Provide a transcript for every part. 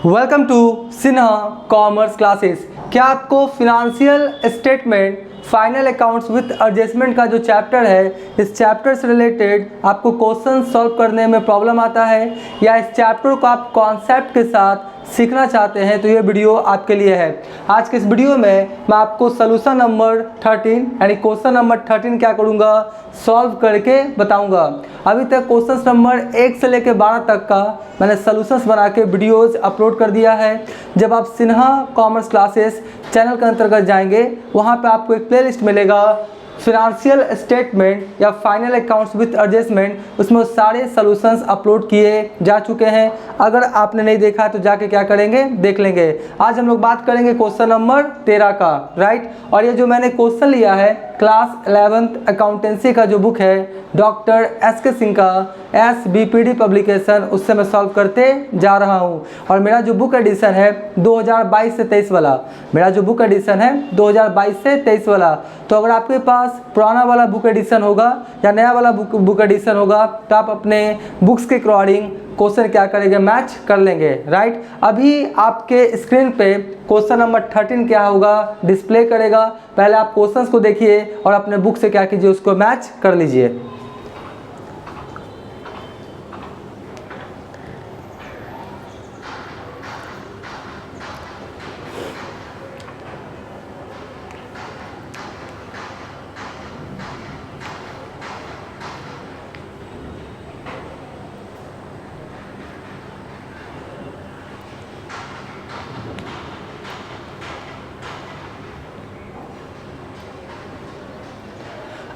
Welcome to Sinha commerce classes. क्या आपको financial statement final accounts with adjustment का जो चैप्टर है, इस चैप्टर से रिलेटेड आपको क्वेश्चन सॉल्व करने में प्रॉब्लम आता है या इस चैप्टर को आप कॉन्सेप्ट के साथ सीखना चाहते हैं तो ये वीडियो आपके लिए है। आज के इस वीडियो में मैं आपको सोल्यूशन नंबर 13 यानी क्वेश्चन नंबर 13 क्या करूँगा, सॉल्व करके बताऊंगा। अभी तक क्वेश्चन नंबर 1 से लेकर 12 तक का मैंने सोल्यूशंस बना के वीडियोज़ अपलोड कर दिया है। जब आप सिन्हा कॉमर्स क्लासेस चैनल के अंतर्गत जाएंगे, वहाँ पे आपको एक प्लेलिस्ट मिलेगा फिनेंशियल स्टेटमेंट या फाइनल अकाउंट्स विथ एडजस्टमेंट, उसमें सारे सॉल्यूशंस अपलोड किए जा चुके हैं। अगर आपने नहीं देखा तो जाके क्या करेंगे, देख लेंगे। आज हम लोग बात करेंगे क्वेश्चन नंबर 13 का, राइट। और ये जो मैंने क्वेश्चन लिया है क्लास 11th अकाउंटेंसी का जो बुक है डॉक्टर SK सिंह का SBPD पब्लिकेशन, उससे मैं सॉल्व करते जा रहा हूँ। और मेरा जो बुक एडिशन है 2022 से 23 वाला, मेरा जो बुक एडिशन है 2022 से 23 वाला। तो अगर आपके पास पुराना वाला बुक एडिशन होगा या नया वाला बुक एडिशन होगा तो आप अपने बुक्स के अकॉर्डिंग क्वेश्चन क्या करेंगे, मैच कर लेंगे, राइट। अभी आपके स्क्रीन पे क्वेश्चन नंबर 13 क्या होगा डिस्प्ले करेगा। पहले आप क्वेश्चंस को देखिए और अपने बुक से क्या कीजिए, उसको मैच कर लीजिए।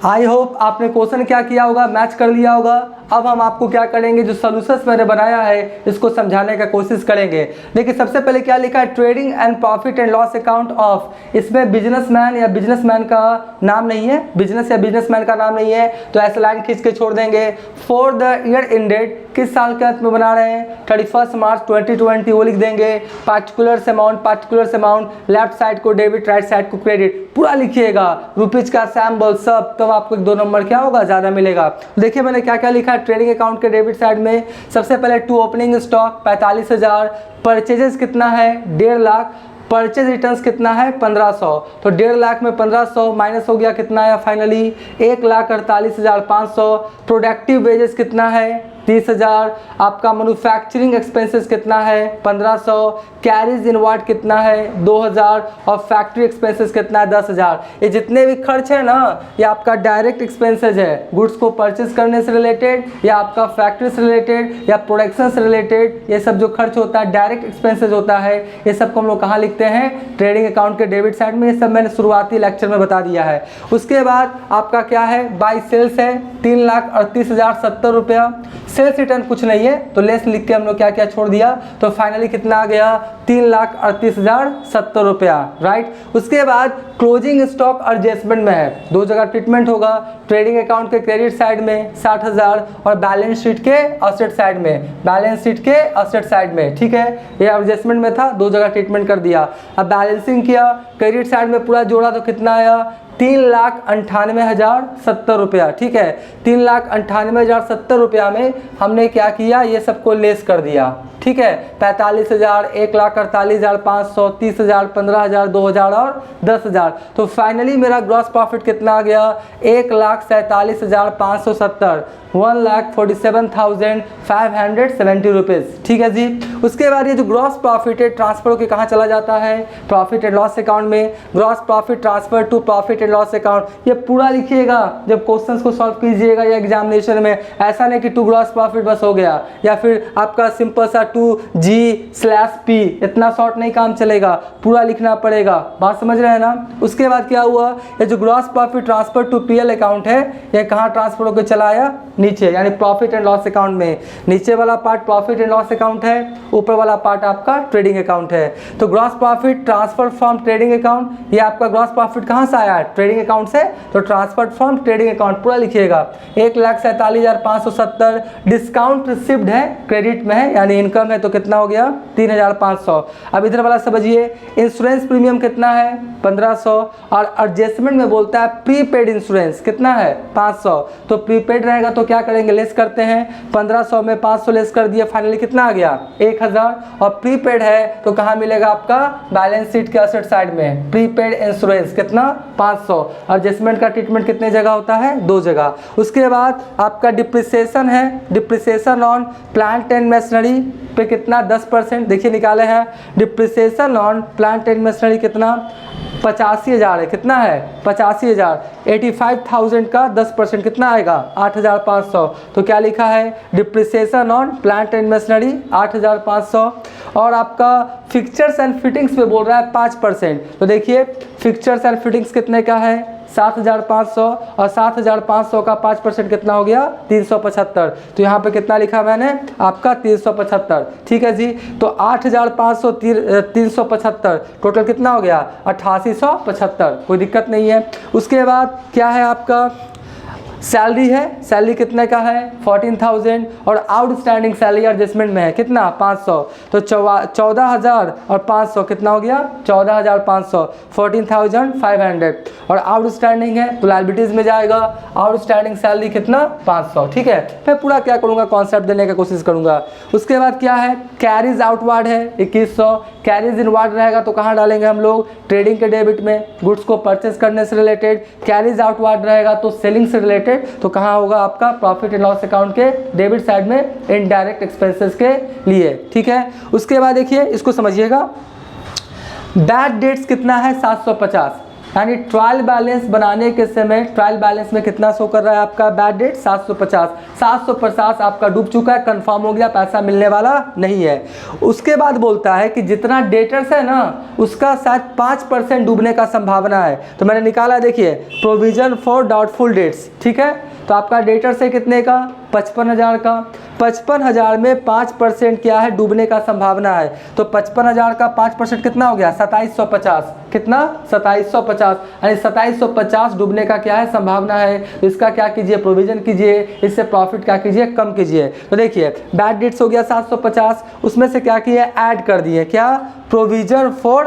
आई होप आपने क्वेश्चन क्या किया होगा, मैच कर लिया होगा। अब हम आपको क्या करेंगे, जो सॉल्यूशंस मैंने बनाया है इसको समझाने का कोशिश करेंगे। देखिए सबसे पहले क्या लिखा है, trading and profit and loss account of. इसमें बिजनेसमैन या बिजनेसमैन का नाम नहीं है, बिजनेस या बिजनेसमैन का नाम नहीं है, तो ऐसे लाइन खींच के छोड़ देंगे। फॉर द ईयर एंडेड, किस साल के अंत में बना रहे हैं, 31 मार्च 2020 वो लिख देंगे। पार्टिकुलर्स अमाउंट, लेफ्ट साइड को डेबिट, राइट साइड को क्रेडिट, पूरा लिखिएगा। रुपीज का सैम्बल सब, तब आपको 2 नंबर क्या होगा, ज़्यादा मिलेगा। देखिए मैंने क्या क्या लिखा है ट्रेडिंग अकाउंट के डेबिट साइड में। सबसे पहले टू ओपनिंग स्टॉक 45,000, परचेजेस कितना है 1.5 लाख, परचेज रिटर्न्स कितना है 1500, तो 1.5 लाख में 1500 माइनस हो गया, कितना आया फाइनली 1,48,500। प्रोडक्टिव वेजेस कितना है 30,000। आपका मैन्युफैक्चरिंग एक्सपेंसेस कितना है 1500, कैरीज इनवर्ड कितना है 2,000 और फैक्ट्री एक्सपेंसेस कितना है 10,000। ये जितने भी खर्च है ना, ये आपका डायरेक्ट एक्सपेंसेस है, गुड्स को परचेज करने से रिलेटेड या आपका फैक्ट्री से रिलेटेड या प्रोडक्शन से रिलेटेड, ये सब जो खर्च होता है डायरेक्ट एक्सपेंसेस होता है। ये सब को हम लोग कहाँ लिखते हैं, ट्रेडिंग अकाउंट के डेबिट साइड में। ये सब मैंने शुरुआती लेक्चर में बता दिया है। उसके बाद आपका क्या है, बाई सेल्स है 3,38,070 रुपया। सेल्स रिटर्न कुछ नहीं है तो लेस लिख के हम लोग क्या क्या छोड़ दिया, तो फाइनली कितना आ गया 3,38,070 रुपया, राइट। उसके बाद क्लोजिंग स्टॉक एडजस्टमेंट में है, 2 जगह ट्रीटमेंट होगा। ट्रेडिंग अकाउंट के क्रेडिट साइड में 60,000 और बैलेंस शीट के असेट साइड में, ठीक है। ये एडजस्टमेंट में था, 2 जगह ट्रीटमेंट कर दिया। अब बैलेंसिंग किया, क्रेडिट साइड में पूरा जोड़ा तो कितना आया 3,98,070 रुपया, ठीक है। 3,98,070 रुपया में हमने क्या किया, ये सबको लेस कर दिया, ठीक है। 45,000, 1,48,500, 30,000, 15,000, 2,000 और 10,000। तो फाइनली मेरा ग्रॉस प्रॉफिट कितना आ गया 1,47,570, 1,47,570 रुपीज़, ठीक है जी। उसके बाद ये जो ग्रॉस प्रॉफिट है ट्रांसफर होकर कहाँ चला जाता है, प्रॉफिट एंड लॉस अकाउंट में। Gross profit transfer to profit and loss account, ये पूरा लिखिएगा जब क्वेश्चंस को सॉल्व कीजिएगा या एग्जामिनेशन में। ऐसा नहीं कि टू ग्रॉस प्रॉफिट बस हो गया, या फिर आपका सिंपल सा 2G/P, इतना शॉर्ट नहीं काम चलेगा, पूरा लिखना पड़ेगा। बात समझ रहे हैं ना। उसके बाद क्या हुआ, ये जो gross profit transfer to PL account है, ये कहाँ ट्रांसफर होकर चला आया, नीचे, यानी प्रॉफिट एंड लॉस अकाउंट में। नीचे वाला part profit and loss account है, ऊपर वाला पार्ट आपका ट्रेडिंग अकाउंट है। तो gross profit transfer from trading account, ये आपका ग्रॉस प्रॉफिट कहाँ से आया है, ट्रेडिंग अकाउंट से, तो ट्रांसफर फ्रॉम ट्रेडिंग अकाउंट पूरा लिखिएगा। 1,47,570 डिस्काउंट रिसिप्ड है, क्रेडिट में है, यानी इनकम है, तो कितना हो गया 3,500। अब इधर वाला समझिए, इंश्योरेंस प्रीमियम कितना है 1500, और एडजस्टमेंट में बोलता है प्रीपेड इंश्योरेंस कितना है 500, तो प्रीपेड रहेगा तो क्या करेंगे, लेस करते हैं। 1500 में 500 लेस कर दिए, फाइनली कितना आ गया 1000। और प्रीपेड है तो कहाँ मिलेगा आपका, बैलेंस शीट के असेट साइड में। प्रीपेड इंश्योरेंस कितना 500। एडजस्टमेंट का ट्रीटमेंट कितने जगह होता है, 2 जगह। उसके बाद आपका डिप्रिसिएशन है, depreciation on plant and machinery पे कितना 10%, देखिए निकाले हैं। Depreciation on plant and machinery कितना 85,000 है, कितना है 85,000। 85,000 का 10% कितना आएगा 8,500। तो क्या लिखा है, depreciation on plant and machinery 8,500। और आपका फिक्चर्स एंड फिटिंग्स पे बोल रहा है 5%। तो देखिए फिक्चर्स एंड फिटिंग्स कितने का है 7,500, और 7,500 का 5% कितना हो गया 375। तो यहाँ पे कितना लिखा मैंने आपका 375, ठीक है जी। तो 8,500 375 टोटल कितना हो गया 8875, कोई दिक्कत नहीं है। उसके बाद क्या है आपका सैलरी है, सैलरी कितने का है 14,000। और आउटस्टैंडिंग सैलरी एडजस्टमेंट में है कितना 500। तो 14,000 और 500 कितना हो गया 14,500, 14,500। और आउटस्टैंडिंग है तो लायबिलिटीज में जाएगा। आउटस्टैंडिंग सैलरी कितना 500, ठीक है। मैं पूरा क्या करूँगा, कॉन्सेप्ट देने की कोशिश करूँगा। उसके बाद क्या है, कैरीज आउटवार्ड है 2100। कैरीज इनवार्ड रहेगा तो कहाँ डालेंगे हम लोग, ट्रेडिंग के डेबिट में, गुड्स को परचेस करने से रिलेटेड। कैरीज आउटवार्ड रहेगा तो सेलिंग से रिलेटेड, तो कहाँ होगा आपका प्रॉफिट एंड लॉस अकाउंट के डेबिट साइड में, इनडायरेक्ट एक्सपेंसेस के लिए, ठीक है। उसके बाद देखिए इसको समझिएगा, बैड डेट्स कितना है 750, यानी ट्रायल बैलेंस बनाने के समय ट्रायल बैलेंस में कितना शो कर रहा है आपका बैड डेट 750। 750 आपका डूब चुका है, कंफर्म हो गया, पैसा मिलने वाला नहीं है। उसके बाद बोलता है कि जितना डेटर्स है ना उसका शायद 5% डूबने का संभावना है। तो मैंने निकाला, देखिए प्रोविजन फॉर डाउटफुल डेट्स, ठीक है। तो आपका डेटर्स है कितने का 55,000 का। 55,000 में 5% क्या है, डूबने का संभावना है। तो 55,000 का 5% कितना हो गया 2750, कितना 2750, यानी 2750 डूबने का क्या है संभावना है। तो इसका क्या कीजिए, प्रोविजन कीजिए, इससे प्रॉफिट क्या कीजिए, कम कीजिए। तो देखिए बैड डेट्स हो गया 750, उसमें से क्या किए, ऐड कर दिए, क्या provision for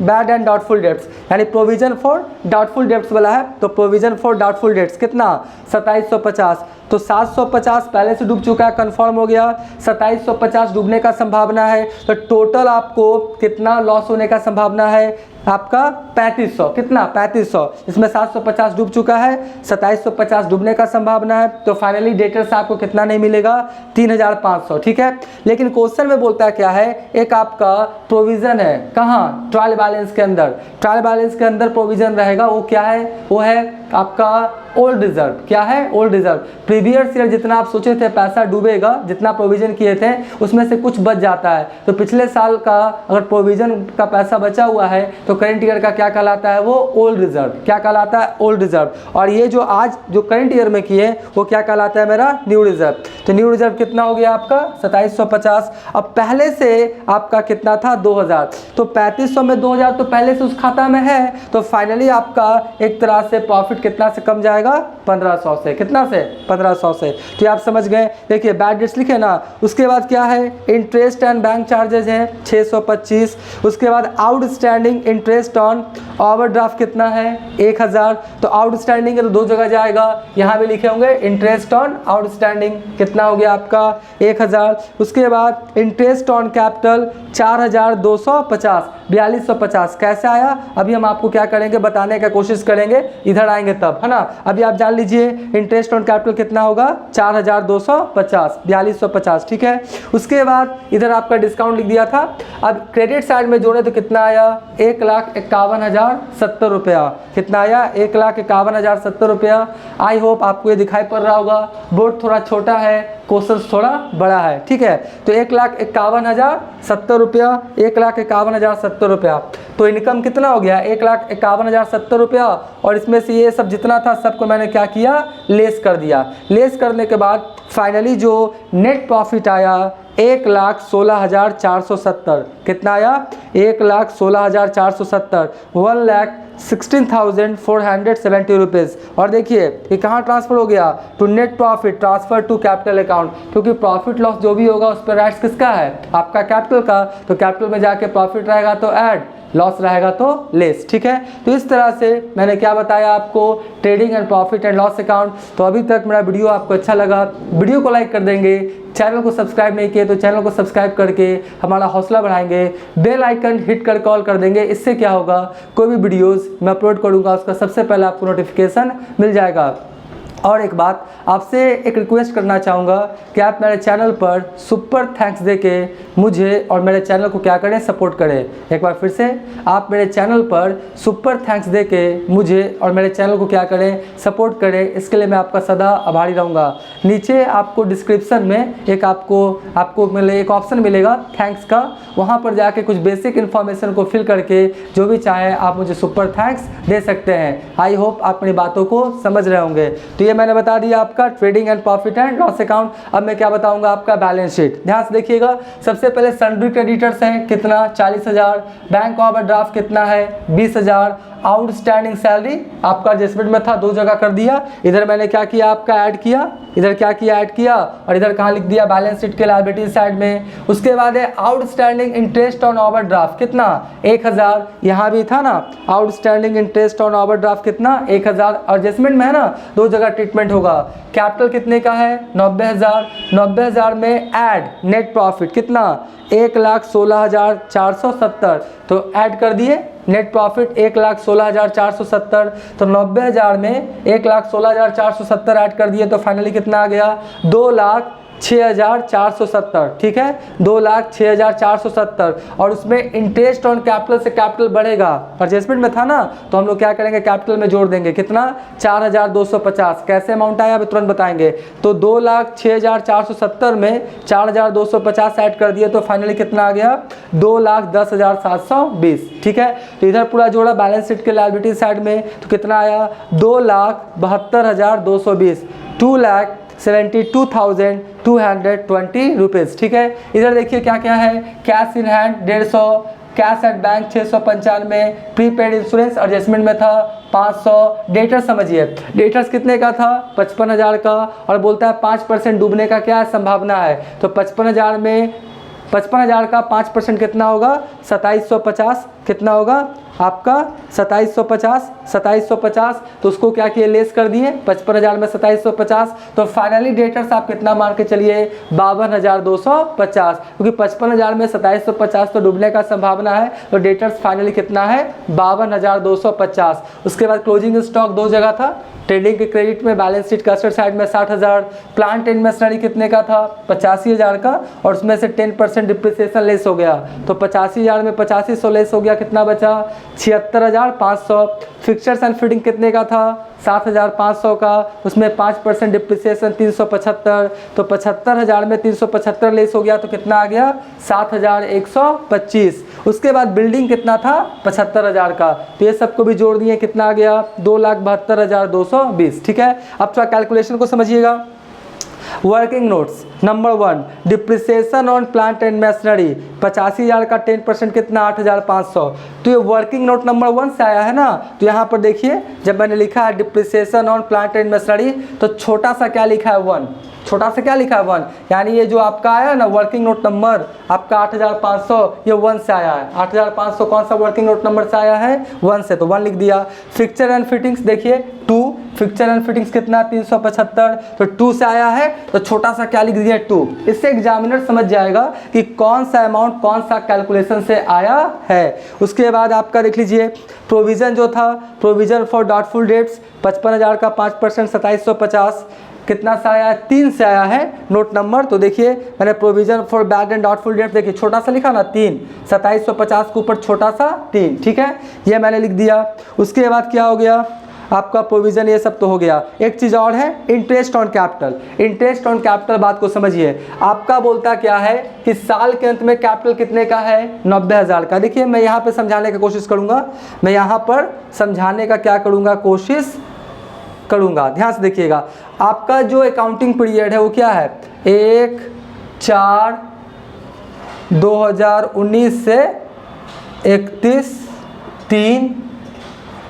bad and doubtful debts, यानी प्रोविजन फॉर डाउटफुल डेट्स वाला है। तो प्रोविजन फॉर डाउटफुल डेट्स कितना 2750। तो 750 पहले से डूब चुका है, कंफर्म हो गया। 2750 डूबने का संभावना है। तो टोटल आपको कितना लॉस होने का संभावना है आपका 3500, कितना 3500। इसमें 750 डूब चुका है, 2750 डूबने का संभावना है। तो फाइनली डेटर्स आपको कितना नहीं मिलेगा 3500, ठीक है। लेकिन क्वेश्चन में बोलता है क्या है, एक आपका प्रोविजन है कहाँ, ट्रायल बैलेंस के अंदर। ट्रायल बैलेंस के अंदर प्रोविजन रहेगा, वो क्या है, वो है आपका ओल्ड रिजर्व। क्या है, ओल्ड रिजर्व। प्रीवियस ईयर जितना आप सोचे थे पैसा डूबेगा, जितना प्रोविजन किए थे उसमें से कुछ बच जाता है। तो पिछले साल का अगर प्रोविजन का पैसा बचा हुआ है तो करंट ईयर का क्या कहलाता है, वो ओल्ड रिजर्व। क्या कहलाता है, ओल्ड रिजर्व। और ये जो आज जो करंट ईयर में किए वो क्या कहलाता है मेरा न्यू रिजर्व। तो न्यू रिजर्व कितना हो गया आपका 2750। अब पहले से आपका कितना था 2000, तो 3500 में 2000 तो पहले से उस खाता में है। तो फाइनली आपका एक तरह से प्रॉफिट कितना से कम जाएगा 1500 से, कितना से 1500 से। तो आप समझ गए। देखिए बैड डेट्स लिखे ना। उसके बाद क्या है, इंटरेस्ट एंड बैंक चार्जेस है 625। उसके बाद आउटस्टैंडिंग इंटरेस्ट ऑन ओवरड्राफ्ट कितना है 1000। तो आउटस्टैंडिंग है तो 2 जगह जाएगा, यहाँ भी लिखे होंगे इंटरेस्ट ऑन आउटस्टैंडिंग कितना हो गया आपका 1000। उसके बाद इंटरेस्ट ऑन कैपिटल 4250, 4250 कैसे आया, अभी हम आपको क्या करेंगे बताने का कोशिश करेंगे, इधर आएंगे तब, है ना। अभी आप जान लीजिए इंटरेस्ट ऑन कैपिटल कितना होगा 4250, 4250, ठीक है। उसके बाद इधर आपका डिस्काउंट लिख दिया था। अब क्रेडिट साइड में जोड़े तो कितना आया 1,51,070 रुपया। कितना आया 1,51,070 रुपया। आई होप आपको ये दिखाई पड़ रहा होगा। बोर्ड थोड़ा छोटा है, क्वेश्चन थोड़ा बड़ा है, ठीक है। तो 1,51,070 रुपया, 1,51,070 रुपया। तो इनकम कितना हो गया 1,51,070 रुपया। और इसमें से ये सब जितना था सबको मैंने क्या किया, लेस कर दिया। लेस करने के बाद फाइनली जो नेट प्रॉफिट आया 1,16,470। कितना आया 1,16,470, 16,470 रुपीज़। और देखिए ये कहाँ ट्रांसफ़र हो गया, to net profit transfer to capital account, क्योंकि प्रॉफिट लॉस जो भी होगा उस पर राइट्स किसका है, आपका कैपिटल का। तो कैपिटल में जाके प्रॉफिट रहेगा तो ऐड, लॉस रहेगा तो लेस। ठीक है, तो इस तरह से मैंने क्या बताया आपको, trading and profit and loss account. तो अभी तक मेरा वीडियो आपको अच्छा लगा, वीडियो को लाइक कर देंगे, चैनल को सब्सक्राइब नहीं किए तो चैनल को सब्सक्राइब करके हमारा हौसला बढ़ाएंगे, बेल आइकन हिट कर कॉल कर देंगे। इससे क्या होगा, कोई भी वीडियोस मैं अपलोड करूंगा उसका सबसे पहले आपको नोटिफिकेशन मिल जाएगा। और एक बात आपसे एक रिक्वेस्ट करना चाहूँगा कि आप मेरे चैनल पर सुपर थैंक्स दे के मुझे और मेरे चैनल को क्या करें, सपोर्ट करें। एक बार फिर से आप मेरे चैनल पर सुपर थैंक्स दे के मुझे और मेरे चैनल को क्या करें, सपोर्ट करें। इसके लिए मैं आपका सदा आभारी रहूँगा। नीचे आपको डिस्क्रिप्शन में एक आपको एक ऑप्शन मिलेगा थैंक्स का, वहाँ पर जाके कुछ बेसिक इन्फॉर्मेशन को फिल करके जो भी चाहे आप मुझे सुपर थैंक्स दे सकते हैं। आई होप आप मेरी बातों को समझ रहे होंगे। तो ये मैंने बता दिया आपका trading and profit and loss account. अब मैं क्या बताऊंगा, आपका बैलेंस शीट। ध्यान से देखिएगा, सबसे पहले सन्ड्री क्रेडिटर्स हैं कितना, 40,000। बैंक ओवरड्राफ्ट कितना है, 20,000। आउटस्टैंडिंग सैलरी आपका एडजस्टमेंट में था, 2 जगह कर दिया। इधर मैंने क्या किया, आपका ऐड किया, इधर क्या किया, ऐड किया, और इधर कहाँ लिख दिया, बैलेंस शीट के लायबिलिटी साइड में। उसके बाद है आउटस्टैंडिंग इंटरेस्ट ऑन ओवरड्राफ्ट कितना, 1,000। यहाँ भी था ना, आउटस्टैंडिंग इंटरेस्ट ऑन ओवरड्राफ्ट कितना, 1,000। एडजस्टमेंट में है ना, 2 जगह ट्रीटमेंट होगा। कैपिटल कितने का है, 90,000। 90,000 में ऐड नेट प्रॉफिट कितना, 1,16,470। तो ऐड कर दिए नेट प्रॉफिट 1,16,470। तो 90,000 में 1,16,470 ऐड कर दिए तो फाइनली कितना आ गया, 2,06,470। ठीक है, 2,06,470। और उसमें इंटरेस्ट ऑन कैपिटल से कैपिटल बढ़ेगा, एडजस्टमेंट में था ना, तो हम लोग क्या करेंगे, कैपिटल में जोड़ देंगे कितना, 4,250। कैसे अमाउंट आया अभी तुरंत बताएंगे। तो 2,06,470 में 4,250 ऐड कर दिए तो फाइनली कितना आ गया, 2,10,720। ठीक है, तो इधर पूरा जोड़ा बैलेंस शीट के लायबिलिटी साइड में, तो कितना आया, 2,72,220, 2,72,220 रुपीज़। ठीक है, इधर देखिए क्या क्या है, cash in hand 150, cash at bank 695, prepaid insurance adjustment में था 500। डेटर्स समझिए, डेटर्स कितने का था, 55,000 का। और बोलता है 5% डूबने का क्या संभावना है, तो 55,000 में 55,000 का 5% कितना होगा, 2750। कितना होगा आपका, 2750। तो उसको क्या किए, लेस कर दिए 55,000 में 2750। तो फाइनली डेटर्स आप कितना मान के चलिए, 52,250, क्योंकि 55,000 में 2750 तो डूबने का संभावना है। तो डेटर्स फाइनली कितना है, 52,250। उसके बाद क्लोजिंग स्टॉक 2 जगह था, ट्रेडिंग के क्रेडिट में बैलेंस शीट का असेट साइड में 60,000। प्लांट एंड मशीनरी कितने का था, 85,000 का, और उसमें से 10% डिप्रिसिएशन लेस हो गया। तो 85,000 में 8500 लेस हो गया, कितना बचा, 76,500। फिक्चर्स एंड फिटिंग कितने का था, 7,500 का, उसमें 5% डिप्रिसिएशन 375। तो 75,000 में 375 लेस हो गया तो कितना आ गया, 7,125। उसके बाद बिल्डिंग कितना था, 75,000 का, तो ये सबको भी जोड़ दिए, कितना आ गया, 2,72,220। ठीक है, अब थोड़ा कैलकुलेशन को समझिएगा। Working notes number 1, depreciation on plant and machinery 85,000 का 10% कितना, 8,500। तो ये वर्किंग नोट नंबर 1 से आया है ना। तो यहाँ पर देखिए, जब मैंने लिखा है depreciation on plant and machinery, तो छोटा सा क्या लिखा है, 1, छोटा सा क्या लिखा है, 1। यानी ये जो आपका आया ना वर्किंग नोट नंबर आपका 8,500, ये 1 से आया है। 8,500 कौन सा वर्किंग नोट नंबर से आया है, 1 से, तो 1 लिख दिया। फिक्चर एंड फिटिंग्स देखिए 2, फिक्चर एंड फिटिंग्स कितना, 375, तो 2 से आया है, तो छोटा सा क्या लिख दिया, 2। इससे एग्जामिनर समझ जाएगा कि कौन सा अमाउंट कौन सा कैलकुलेशन से आया है। उसके बाद आपका देख लीजिए, प्रोविजन जो था, प्रोविजन फॉर डाउटफुल डेट्स 55,000 का 5% 2750, कितना से आया है, 3 से आया है नोट नंबर। तो देखिए मैंने provision for bad and doubtful debt, देखिए छोटा सा लिखा ना 3, 2750 के ऊपर छोटा सा 3। ठीक है, ये मैंने लिख दिया। उसके बाद क्या हो गया आपका, प्रोविजन ये सब तो हो गया। एक चीज़ और है, interest on capital. Interest on capital बात को समझिए, आपका बोलता क्या है कि साल के अंत में कैपिटल कितने का है, 90,000 का। देखिए मैं यहाँ पे समझाने की कोशिश करूँगा, मैं यहाँ पर समझाने का क्या करूँगा, कोशिश करूँगा। ध्यान से देखिएगा, आपका जो अकाउंटिंग पीरियड है वो क्या है, 1/4/2019 से 31/3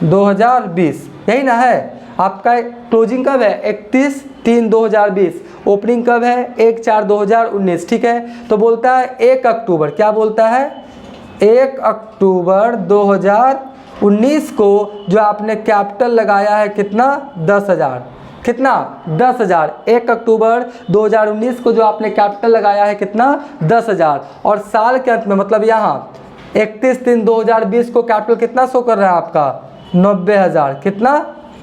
2020, यही ना है आपका। क्लोजिंग कब है? 31/3/2020। ओपनिंग कब है? 1/4/2019। ठीक है, तो बोलता है 1 अक्टूबर, क्या बोलता है? 1 अक्टूबर 2019 को जो आपने कैपिटल लगाया है कितना? 10,000। कितना? 10,000। 1 अक्टूबर 2019 को जो आपने कैपिटल लगाया है कितना? 10,000। और साल के अंत में मतलब यहाँ 31/3/2020 को कैपिटल कितना शो कर रहा है आपका? 90,000। कितना?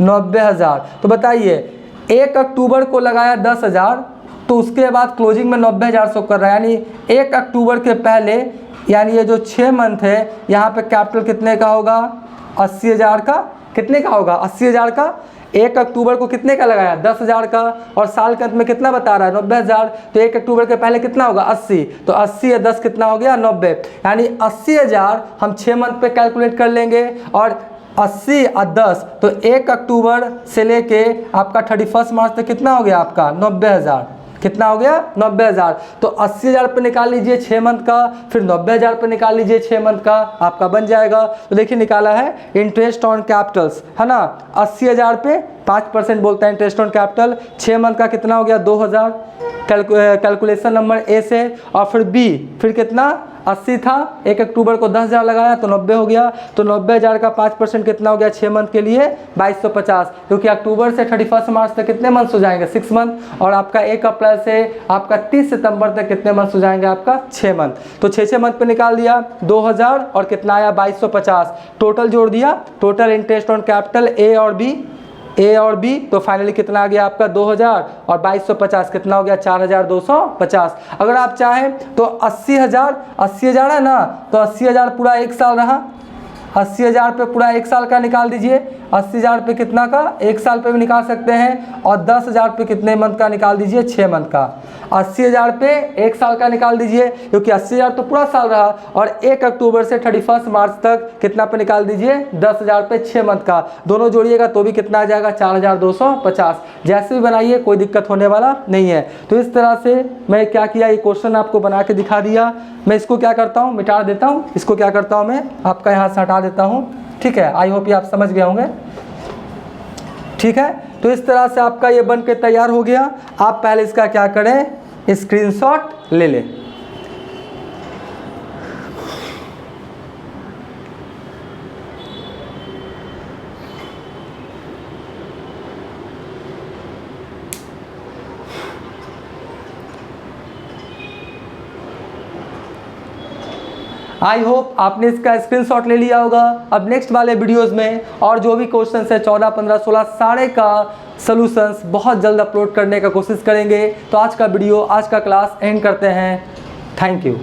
90,000। तो बताइए 1 अक्टूबर को लगाया 10,000, तो उसके बाद क्लोजिंग में 90,000 शो कर रहा है, यानी 1 अक्टूबर के पहले, यानी ये जो 6 मंथ है यहाँ पे कैपिटल कितने का होगा? 80,000 का। कितने का होगा? 80,000 का। 1 अक्टूबर को कितने का लगाया? 10,000 का। और साल के अंत में कितना बता रहा है? 90,000। तो 1 अक्टूबर के पहले कितना होगा? 80। तो 80 या 10 कितना हो गया? 90। यानी 80,000 हम 6 मंथ पे कैलकुलेट कर लेंगे, और 80 और 10 तो 1 अक्टूबर से लेके आपका 31 मार्च तक कितना हो गया आपका? 90,000। कितना हो गया? 90,000। तो 80,000 पे निकाल लीजिए 6 मंथ का, फिर 90,000 पे निकाल लीजिए 6 मंथ का, आपका बन जाएगा। तो देखिए निकाला है इंटरेस्ट ऑन कैपिटल्स, है ना। 80,000 पे 5% बोलता है इंटरेस्ट ऑन कैपिटल। 6 मंथ का कितना हो गया? 2,000 कैलकुलेशन नंबर ए से। और फिर बी, फिर कितना? 80 था, 1 अक्टूबर को 10,000 लगाया तो 90 हो गया। तो 90,000 का 5% कितना हो गया 6 मंथ के लिए? 2250। क्योंकि अक्टूबर से 31 मार्च तक कितने मंथ्स हो जाएंगे? 6 मंथ। और आपका 1 अप्रैल से आपका 30 सितंबर तक कितने मंथ्स हो जाएंगे? आपका 6 मंथ। तो 6 मंथ पे निकाल दिया 2,000 और कितना आया? 2250। टोटल जोड़ दिया, total interest on capital A और बी, तो फाइनली कितना आ गया आपका? 2,000 और 2250 कितना हो गया? 4,250। अगर आप चाहें तो 80,000 है ना, तो 80,000 पूरा 1 साल रहा। 80,000 पे पूरा 1 साल का निकाल दीजिए। 80,000 पे कितना का? 1 साल पे भी निकाल सकते हैं। और 10,000 पे कितने मंथ का निकाल दीजिए? 6 मंथ का। 80,000 पे 1 साल का निकाल दीजिए, क्योंकि 80,000 तो पूरा साल रहा। और 1 अक्टूबर से 31 मार्च तक कितना पे निकाल दीजिए? 10,000 पे 6 मंथ का। दोनों जोड़िएगा तो भी कितना आ जाएगा? 4,250। जैसे भी बनाइए, कोई दिक्कत होने वाला नहीं है। तो इस तरह से मैं क्या किया, ये क्वेश्चन आपको बना के दिखा दिया। मैं इसको क्या करता हूँ? मिटा देता हूँ। इसको क्या करता हूँ? मैं आपका यहाँ से हटा देता हूँ। ठीक है, आई होप ये आप समझ गए होंगे। ठीक है, तो इस तरह से आपका ये बन के तैयार हो गया। आप पहले इसका क्या करें? स्क्रीनशॉट ले लें। आई होप आपने इसका स्क्रीनशॉट ले लिया होगा। अब नेक्स्ट वाले वीडियोस में और जो भी क्वेश्चंस है 14, 15, 16 सारे का सॉल्यूशंस बहुत जल्द अपलोड करने का कोशिश करेंगे। तो आज का वीडियो, आज का क्लास एंड करते हैं। Thank you.